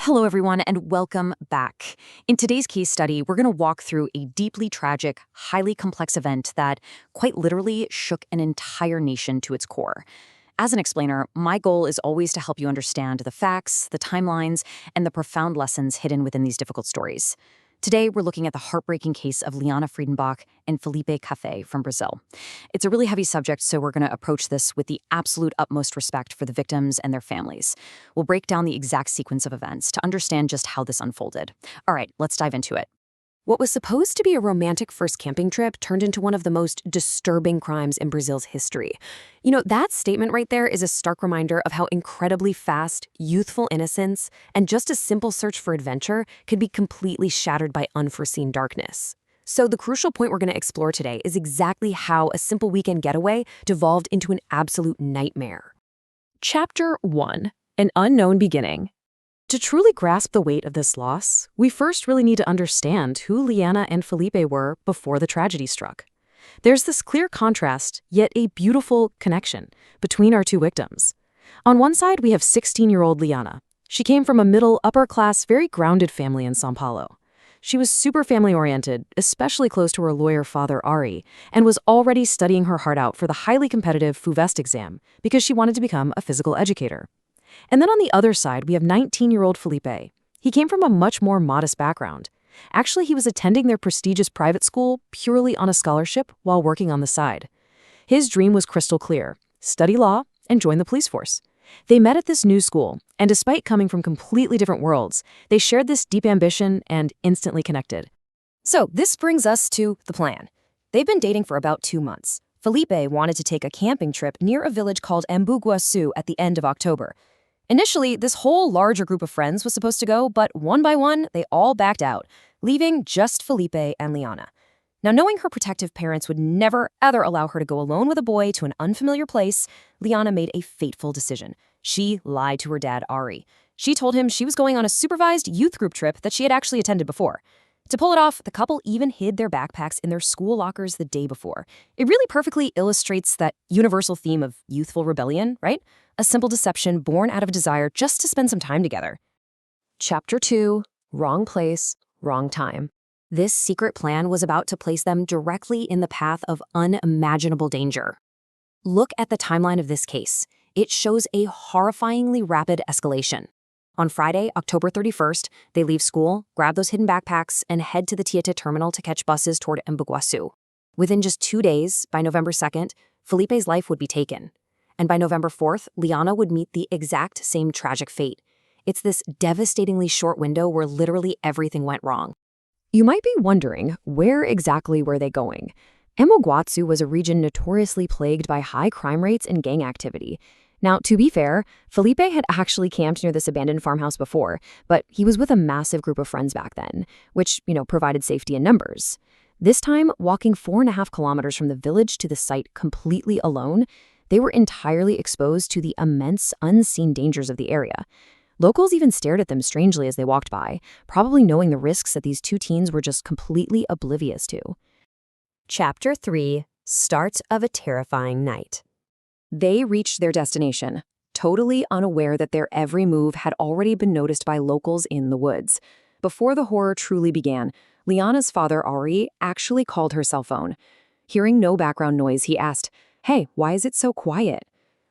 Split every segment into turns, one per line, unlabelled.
Hello, everyone, and welcome back. In today's case study, we're going to walk through a deeply tragic, highly complex event that quite literally shook an entire nation to its core. As an explainer, my goal is always to help you understand the facts, the timelines, and the profound lessons hidden within these difficult stories. Today, we're looking at the heartbreaking case of Liana Friedenbach and Felipe Café from Brazil. It's a really heavy subject, so we're going to approach this with the absolute utmost respect for the victims and their families. We'll break down the exact sequence of events to understand just how this unfolded. All right, let's dive into it. What was supposed to be a romantic first camping trip turned into one of the most disturbing crimes in Brazil's history. That statement right there is a stark reminder of how incredibly fast, youthful innocence and just a simple search for adventure could be completely shattered by unforeseen darkness. So the crucial point we're going to explore today is exactly how a simple weekend getaway devolved into an absolute nightmare. Chapter 1. An Unknown Beginning. To truly grasp the weight of this loss, we first really need to understand who Liana and Felipe were before the tragedy struck. There's this clear contrast, yet a beautiful connection, between our two victims. On one side, we have 16-year-old Liana. She came from a middle, upper-class, very grounded family in São Paulo. She was super family-oriented, especially close to her lawyer father Ari, and was already studying her heart out for the highly competitive FUVEST exam because she wanted to become a physical educator. And then on the other side, we have 19-year-old Felipe. He came from a much more modest background. Actually, he was attending their prestigious private school purely on a scholarship while working on the side. His dream was crystal clear: study law and join the police force. They met at this new school, and despite coming from completely different worlds, they shared this deep ambition and instantly connected.
So this brings us to the plan. They've been dating for about 2 months. Felipe wanted to take a camping trip near a village called Embu-Guaçu at the end of October. Initially, this whole larger group of friends was supposed to go, but one by one, they all backed out, leaving just Felipe and Liana. Now, knowing her protective parents would never, ever allow her to go alone with a boy to an unfamiliar place, Liana made a fateful decision. She lied to her dad, Ari. She told him she was going on a supervised youth group trip that she had actually attended before. To pull it off, the couple even hid their backpacks in their school lockers the day before. It really perfectly illustrates that universal theme of youthful rebellion, right? A simple deception born out of a desire just to spend some time together.
Chapter 2. Wrong place, wrong time. This secret plan was about to place them directly in the path of unimaginable danger. Look at the timeline of this case. It shows a horrifyingly rapid escalation. On Friday, October 31st, they leave school, grab those hidden backpacks, and head to the Tietê terminal to catch buses toward Embu-Guaçu. Within just 2 days, by November 2nd, Felipe's life would be taken. And by November 4th, Liana would meet the exact same tragic fate. It's this devastatingly short window where literally everything went wrong. You might be wondering, where exactly were they going? Embu-Guaçu was a region notoriously plagued by high crime rates and gang activity. Now, to be fair, Felipe had actually camped near this abandoned farmhouse before, but he was with a massive group of friends back then, which, provided safety in numbers. This time, walking 4.5 kilometers from the village to the site completely alone, they were entirely exposed to the immense, unseen dangers of the area. Locals even stared at them strangely as they walked by, probably knowing the risks that these two teens were just completely oblivious to.
Chapter 3. Start of a terrifying night.
They reached their destination, totally unaware that their every move had already been noticed by locals in the woods. Before the horror truly began, Liana's father, Ari, actually called her cell phone. Hearing no background noise, he asked, "Hey, why is it so quiet?"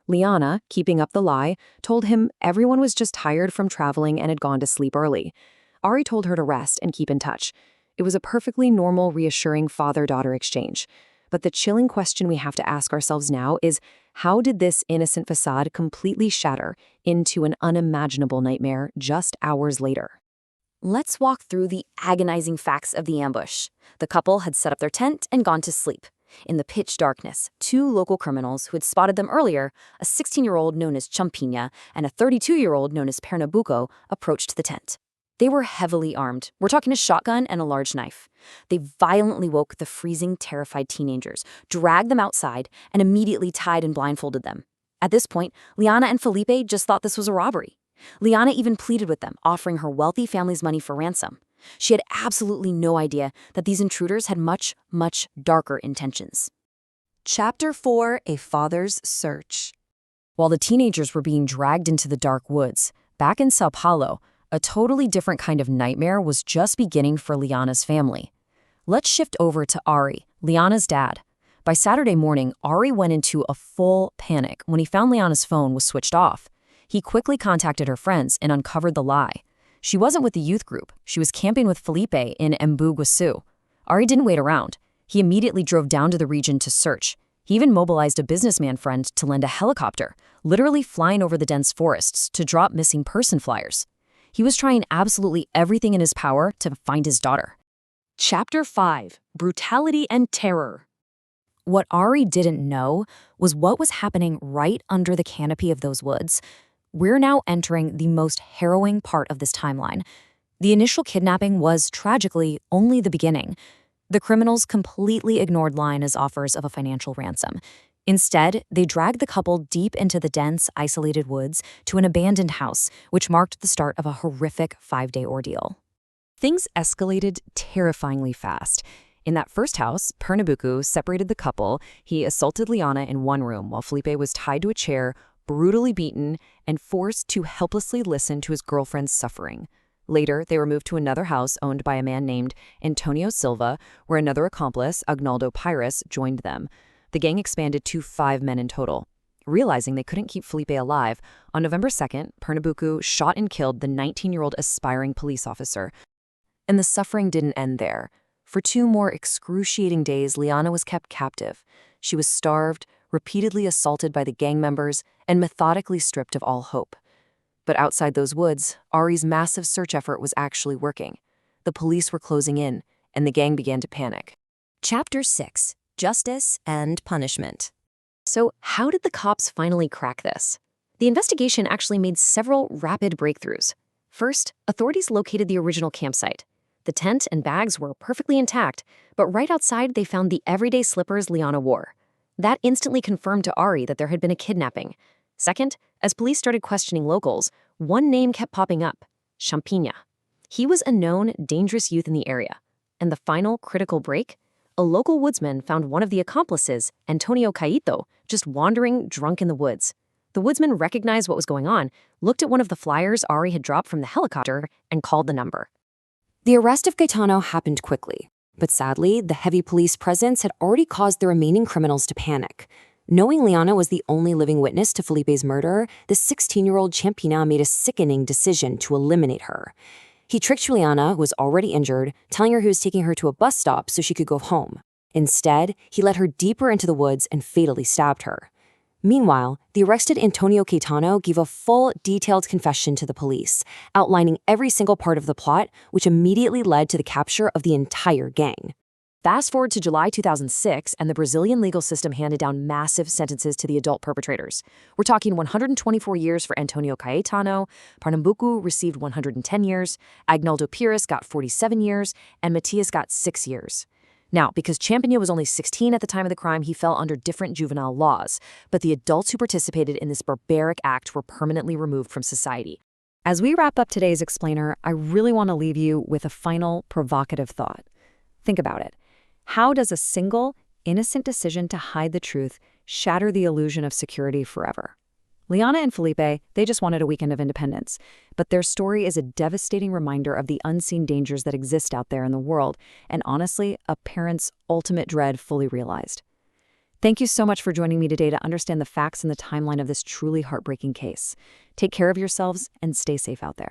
Liana, keeping up the lie, told him everyone was just tired from traveling and had gone to sleep early. Ari told her to rest and keep in touch. It was a perfectly normal, reassuring father-daughter exchange. But the chilling question we have to ask ourselves now is, how did this innocent facade completely shatter into an unimaginable nightmare just hours later? Let's walk through the agonizing facts of the ambush. The couple had set up their tent and gone to sleep. In the pitch darkness, 2 local criminals who had spotted them earlier, a 16-year-old known as Champinha and a 32-year-old known as Pernambuco, approached the tent. They were heavily armed. We're talking a shotgun and a large knife. They violently woke the freezing, terrified teenagers, dragged them outside, and immediately tied and blindfolded them. At this point, Liana and Felipe just thought this was a robbery. Liana even pleaded with them, offering her wealthy family's money for ransom. She had absolutely no idea that these intruders had much, much darker intentions. Chapter 4. A Father's Search. While the teenagers were being dragged into the dark woods, back in São Paulo,
A totally different kind of nightmare was just beginning for Liana's family. Let's shift over to Ari, Liana's dad. By Saturday morning, Ari went into a full panic when he found Liana's phone was switched off. He quickly contacted her friends and uncovered the lie. She wasn't with the youth group. She was camping with Felipe in Guasu. Ari didn't wait around. He immediately drove down to the region to search. He even mobilized a businessman friend to lend a helicopter, literally flying over the dense forests to drop missing person flyers. He was trying absolutely everything in his power to find his daughter.
Chapter 5: Brutality and Terror.
What Ari didn't know was what was happening right under the canopy of those woods. We're now entering the most harrowing part of this timeline. The initial kidnapping was, tragically, only the beginning. The criminals completely ignored Liana's offers of a financial ransom. Instead, they dragged the couple deep into the dense, isolated woods to an abandoned house, which marked the start of a horrific 5-day ordeal. Things escalated terrifyingly fast. In that first house, Pernambuco separated the couple. He assaulted Liana in one room while Felipe was tied to a chair, brutally beaten, and forced to helplessly listen to his girlfriend's suffering. Later, they were moved to another house owned by a man named Antonio Silva, where another accomplice, Agnaldo Pires, joined them. The gang expanded to 5 men in total. Realizing they couldn't keep Felipe alive, on November 2nd, Pernambuco shot and killed the 19-year-old aspiring police officer. And the suffering didn't end there. For 2 more excruciating days, Liana was kept captive. She was starved, repeatedly assaulted by the gang members, and methodically stripped of all hope. But outside those woods, Ari's massive search effort was actually working. The police were closing in, and the gang began to panic.
Chapter 6: Justice and Punishment.
So, how did the cops finally crack this? The investigation actually made several rapid breakthroughs. First, authorities located the original campsite. The tent and bags were perfectly intact, but right outside they found the everyday slippers Liana wore. That instantly confirmed to Ari that there had been a kidnapping. Second, as police started questioning locals, one name kept popping up: Champigna. He was a known, dangerous youth in the area. And the final critical break? A local woodsman found one of the accomplices, Antonio Caito, just wandering drunk in the woods. The woodsman recognized what was going on, looked at one of the flyers Ari had dropped from the helicopter, and called the number.
The arrest of Gaetano happened quickly, but sadly, the heavy police presence had already caused the remaining criminals to panic. Knowing Liana was the only living witness to Felipe's murder, the 16-year-old Champina made a sickening decision to eliminate her. He tricked Juliana, who was already injured, telling her he was taking her to a bus stop so she could go home. Instead, he led her deeper into the woods and fatally stabbed her. Meanwhile, the arrested Antonio Caetano gave a full, detailed confession to the police, outlining every single part of the plot, which immediately led to the capture of the entire gang. Fast forward to July 2006, and the Brazilian legal system handed down massive sentences to the adult perpetrators. We're talking 124 years for Antonio Caetano, Pernambuco received 110 years, Agnaldo Pires got 47 years, and Matias got 6 years. Now, because Champigna was only 16 at the time of the crime, he fell under different juvenile laws, but the adults who participated in this barbaric act were permanently removed from society. As we wrap up today's explainer, I really want to leave you with a final provocative thought. Think about it. How does a single, innocent decision to hide the truth shatter the illusion of security forever? Liana and Felipe, they just wanted a weekend of independence, but their story is a devastating reminder of the unseen dangers that exist out there in the world, and honestly, a parent's ultimate dread fully realized. Thank you so much for joining me today to understand the facts and the timeline of this truly heartbreaking case. Take care of yourselves and stay safe out there.